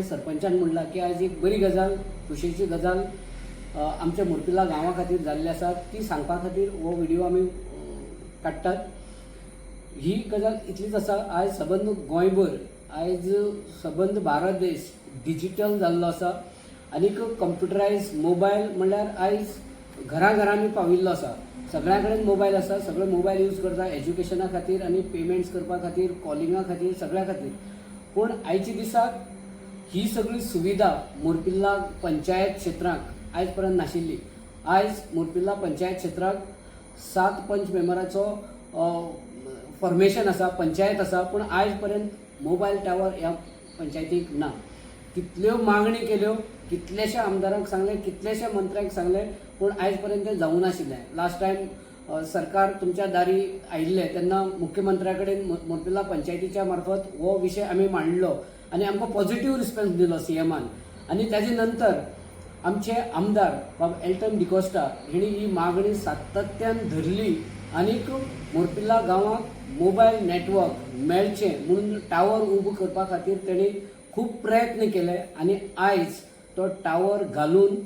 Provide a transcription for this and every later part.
सरपंचान म्हणला की आज एक बरी गजाल खुशेची गजाल आमच्या मुरपिल्ला गांवा खातीर जाल्ली आसा ती सांगपा खातीर हो व्हिडिओ आमी काडटात। ही गजाल इतलीच आसा, आज सबंद गोंयभर आज सबंद भारत देश डिजिटल जाल्लो आसा आनी कंप्युटरायज मोबायल म्हणल्यार आज घरांनी पाविल्लो आसा। सगळ्या कडेन मोबायल आसा, सगळे मोबायल यूज करता एज्युकेशना खातीर आनी पेमेंट्स करपा खातीर, कॉलिंगा खातीर, सगळ्या खातीर। पूण आयच्या दिसाक ही सगळी सुविधा मुरपिल्ला पंचायत क्षेत्राक आयज पर्यंत नाशिल्ली। आयज मुरपिल्ला पंचायत क्षेत्राक 7 पंच मेंबराचो फॉर्मेशन आसा, पंचायत आसा, पूण आयज पर्यंत मोबायल टावर ह्या पंचायतीक ना। कितल्यो मागणी केल्यो, कितलेशे आमदारांक सांगले, कितलेशे मंत्र्यांक सांगले, पूण आयज पर्यंत तें जावं नाशिल्लें। लास्ट टायम सरकार तुमच्या दारी आयिल्ले तेन्ना मुख्यमंत्र्या कडेन मुरपिल्ला पंचायतीच्या मार्फत हो विशय आमी मांडलो आनी आमकां पॉझिटिव्ह रिस्पॉन्स दिलो सीएमान। आनी ताजे नंतर आमचे आमदार बाब एल्टन डिकोस्टा हिणी ही मागणी सातत्यान धरली आनीक मुरपिल्ला गांवांत मोबायल नेटवर्क मेळचें म्हणून टावर उबो करपा खातीर तेणी खूब प्रयत्न केले आनी आयज तो टावर घालून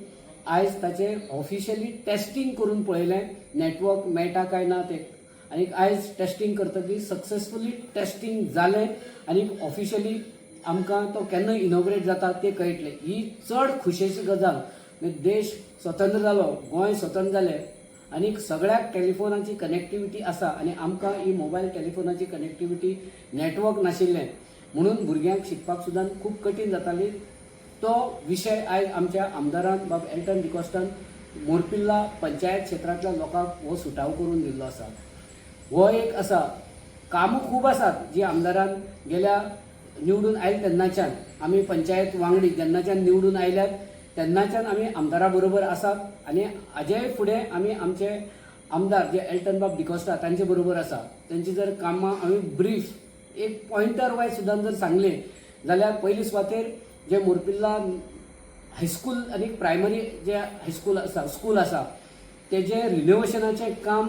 आयज ताचे ऑफिशियली टेस्टिंग करून पळयलें नेटवर्क मेळटा काय ना तें। आनी आयज टेस्टिंग करतकीर सक्सेसफुली टेस्टिंग जालें आनी ऑफिशियली आमकां तो केन्ना इनॉग्रेट जाता तें कळटलें। ही चड खुशेची गजाल। देश स्वतंत्र जालो, गोंय स्वतंत्र जालें आनी सगळ्याक टेलिफोनाची कनेक्टिविटी आसा आनी आमकां ही मोबायल टेलिफोनाची कनेक्टिविटी नेटवर्क नाशिल्लें म्हणून भुरग्यांक शिकपाक सुद्दां खूब कठीण जाताली। तो विशय आयज आमच्या आमदारान बाब एल्टन डिकोस्टान मुरपिल्ला पंचायत क्षेत्रांतल्या लोकांक हो सुटाव करून दिल्लो आसा। हो एक आसा। कामां खूब आसात जी आमदारान गेल्या निवडून आयले तेन्नाच्यान आमी पंचायत वांगडी जेन्नाच्यान निवडून आयल्यात तेन्नाच्यान आमी आमदारा बरोबर आसात आनी हाजेय फुडें आमी आमचे आमदार जे एल्टन बाब डिकोस्टा तांचे बरोबर आसा। तांची जर कामां आमी ब्रीफ एक पॉइंटर वायज सुद्दां जर सांगले जाल्यार पयली सुवातेर जे मुरपिल्ला हायस्कूल आनी प्रायमरी जे हायस्कूल आसा स्कूल आसा तेजे रिनोवेशनाचें काम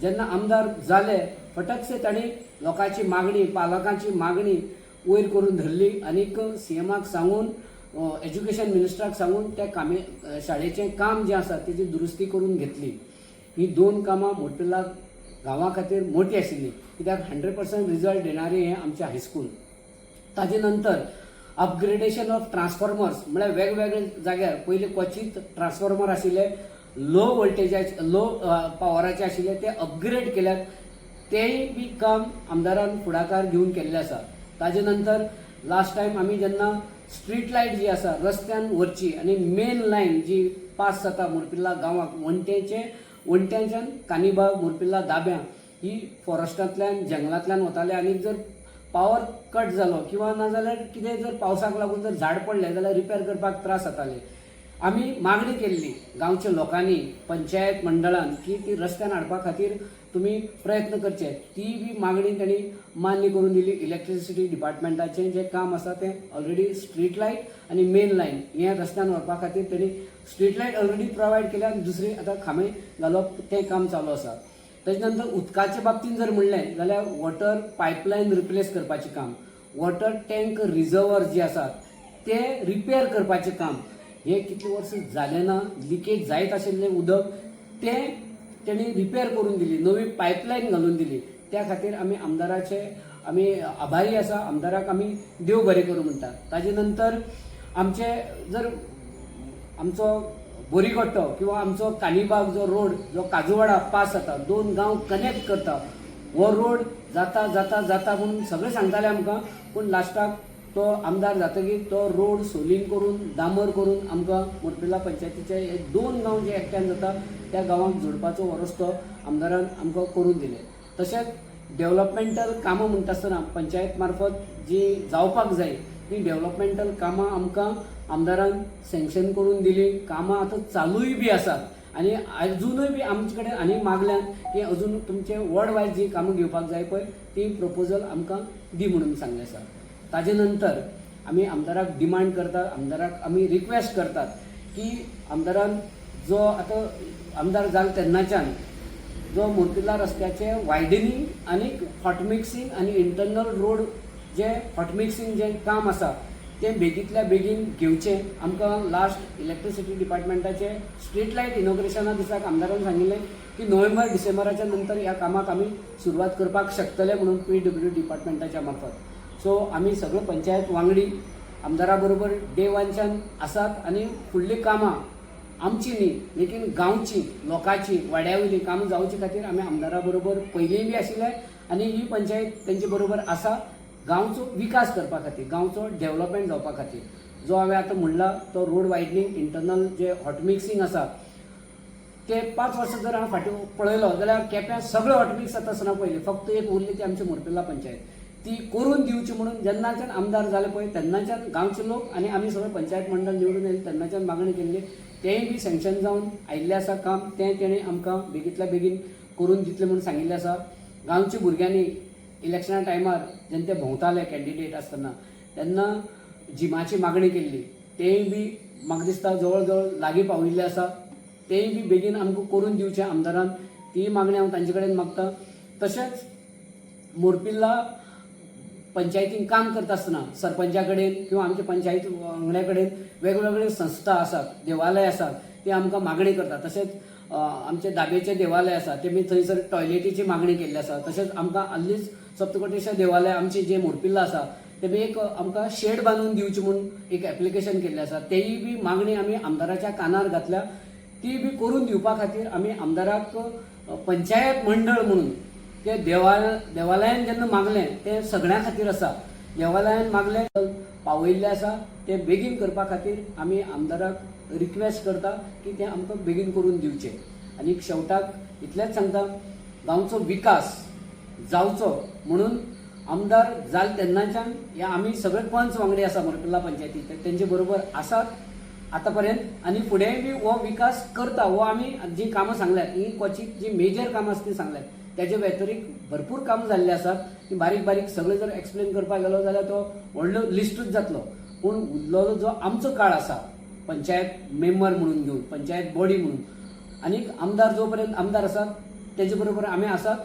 जेन्ना आमदार जाले फटकसे तांणी लोकांची मागणी, पालकांची मागणी वयर करून धरली आनीक सीएमाक सांगून एज्युकेशन मिनिस्टराक सांगून त्या शाळेचें काम जें आसा तेजी दुरुस्ती करून घेतली। ही 2 कामां मुरपिल्ला गांवा खातीर मोठी आशिल्ली कित्याक 100% रिजल्ट देणारी हें आमचें हायस्कूल। ताजे नंतर अपग्रेडेशन ऑफ ट्रान्सफॉर्मर्स म्हळ्यार वेगवेगळे जाग्यार पयलीं क्वचित ट्रान्सफॉर्मर आशिल्ले लो वोल्टेजाचे लो पावराचे आशिल्ले ते अपग्रेड केल्यात। तेंय बी काम आमदारान फुडाकार घेवन केल्लें आसा। ताजे नंतर लास्ट टायम आमी जेन्ना स्ट्रीट लायट जी आसा रस्त्यान वरची आनी मेन लायन जी पास जाता मुरपिल्ला गांवाक वणट्याच्यान कानिबाग मुरपिल्ला दाब्यां ही फॉरेस्टांतल्यान जंगलांतल्यान वताले आनी जर पावर कट जालो किंवा नाजाल्यार कितें जर पावसाक लागून जर झाड पडलें जाल्यार रिपेर करपाक त्रास जाताले। आमी मागणी केल्ली गांवच्या लोकांनी पंचायत मंडळान की ती रस्त्यान हाडपा खातीर तुमी प्रयत्न करचे। ती बी मागणी तांणी मान्य करून दिली। इलेक्ट्रिसिटी डिपार्टमेंटाचें जें काम आसा तें ऑलरेडी स्ट्रीट लायट आनी मेन लायन हें रस्त्यान व्हरपा खातीर तांणी स्ट्रीट लायट ऑलरेडी प्रोवायड केल्या आनी दुसरी आतां खांबे घालप तें काम चालू आसा। ताजे नंतर उदकाच्या बाबतींत जर म्हणलें जाल्यार वॉटर पायपलायन रिप्लेस करपाचें काम, वॉटर टँक रिजर्वर जे आसात ते रिपेर करपाचें काम हे कितले वर्स जालें ना। लिकेज जायत आशिल्लें उदक तें तेणी रिपेर करून दिली, नवी पायपलायन घालून दिली। त्या खातीर आमी आमदाराचे आमी आभारी आसा। आमदाराक आमी देव बरें करूं म्हणटा। ताजे नंतर आमचे जर आमचो बोरीगट्टो किंवा आमचो कानिबाग जो रोड जो काजूवाडा पास जाता 2 गांव कनेक्ट करता हो रोड जाता जाता जाता म्हणून सगळे सांगताले आमकां, पूण लास्टाक तो आमदार जातकीर तो रोड सोलींग करून डांबर करून आमकां मुरपिल्ला पंचायतीचे हे 2 गांव जे एकट्यान जाता त्या गांवांक जोडपाचो हो रस्तो आमदारान आमकां करून दिले। तशेंच डेव्हलपमेंटल कामां म्हणटा आसतना पंचायत मार्फत जी जावपाक जाय ती डेव्हलपमेंटल कामां आमकां आमदारान सँक्शन करून दिली। कामां आतां चालूय बी आसात आनी अजुनूय बी आमचे कडेन आनी मागल्यान की अजून तुमचे वर्ल्ड वायज जी कामां घेवपाक जाय पळय ती प्रपोजल आमकां दी म्हणून सांगलें आसा। ताजे नंतर आमी आमदाराक डिमांड करतात, आमदाराक आमी रिक्वेस्ट करतात की आमदारान जो आतां आमदार जालो तेन्नाच्यान जो मुरपिल्ला रस्त्याचे वायडनिंग आनी हॉट मिक्सिंग आनी इंटरनल रोड जे हॉट मिक्सिंग जे काम आसा ते बेगींतल्या बेगीन घेवचें. आमकां लास्ट इलेक्ट्रिसिटी डिपार्टमेंटाचे स्ट्रीट लायट इनॉग्रेशना दिसाक आमदारान सांगिल्लें की नोव्हेंबर डिसेंबराच्या नंतर ह्या कामाक आमी सुरवात करपाक शकतले म्हणून PWD डिपार्टमेंटाच्या मार्फत. सो आमी सगळे पंचायत वांगडी आमदारा बरोबर डे वनच्यान आसात आनी फुडलीं कामां आमची न्ही लेकीन गांवची लोकांची वाड्यावयली कामां जावचे खातीर आमी आमदारा बरोबर पयलींय बी आशिल्ले आनी ही पंचायत तेंचे बरोबर आसा गांवचो विकास करपा खातीर, गांवचो डेव्हलपमेंट जावपा खातीर. जो हांवें आतां म्हणला तो रोड वायडनींग इंटरनल जे हॉट मिक्सिंग आसा ते 5 वर्सां जर हांवें फाटीं पळयलो जाल्यार केप्यां सगळें हॉट मिक्स जाता आसतना पयलें फक्त एक उरली ती आमची मोरपिल्ला पंचायत. ती करून दिवची म्हणून जेन्नाच्यान आमदार जाले पळय तेन्नाच्यान गांवचे लोक आनी आमी सगळे पंचायत मंडळ निवडून येयले तेन्नाच्यान मागणी केल्ली. तेंय बी सँक्शन जावन आयिल्लें आसा काम. तें तेणें आमकां बेगींतल्या बेगीन करून दितलें म्हणून सांगिल्लें आसा. गांवच्या भुरग्यांनी इलेक्शना टायमार जेन्ना ते भोंवताले कॅन्डिडेट आसतना तेन्ना जिमाची मागणी केल्ली. तेंय बी म्हाका दिसता जवळ जवळ लागीं पाविल्लें आसा. तेंय बी बेगीन आमकां करून दिवचें आमदारान. ती मागणी हांव तांचे कडेन मागतां. तशेंच मोरपिल्ला पंचायतीन काम करता आसतना सरपंचा कडेन किंवा आमच्या पंचायत वांगड्या कडेन वेगवेगळे संस्था आसात, देवालय आसात, ते आमकां मागणी करतात. तशेंच आमचे दाबेचे देवालय आसा ते बी थंयसर टॉयलेटीची मागणी केल्ली आसा. तशेंच आमकां हाल्लीच सप्तकोटेश्वर देवालय आमचे जे मोरपिल्ला आसा ते बी एक आमकां शेड बांदून दिवचें म्हणून एक एप्लिकेशन केल्लें आसा. तेयी बी मागणी आमी आमदाराच्या कानार घातल्या. ती बी करून दिवपा खातीर आमी आमदाराक पंचायत मंडळ म्हणून ते देवालयान जेन्ना मागलें तें सगळ्यां खातीर आसा. देवालयान मागलें पावयल्लें आसा तें बेगीन करपा खातीर आमी आमदाराक रिक्वेस्ट करता की तें आमकां बेगीन करून दिवचें. आनी शेवटाक इतलेंच सांगता गांवचो विकास जावचो म्हणून आमदार जाले तेन्नाच्यान हे आमी सगळे पंच वांगडी आसा मोरपिल्ला पंचायतीचे तेंचे बरोबर आसात आतां पर्यंत आनी फुडेंय बी हो विकास करता. हो आमी जी कामां सांगल्यात ही क्वचित जी मेजर कामां आसा ती सांगल्यात. त्याचे व्यतिरिक्त भरपूर कामां जाल्लीं आसात. ती बारीक बारीक सगळे जर एक्सप्लेन करपाक गेलो जाल्यार तो व्हडलो लिस्टूच जातलो. पूण उरलेलो जो आमचो काळ आसा पंचायत मेंबर म्हणून घेवन पंचायत बॉडी म्हणून आनीक आमदार जो पर्यंत आमदार आसात तेजे बरोबर आमी आसात.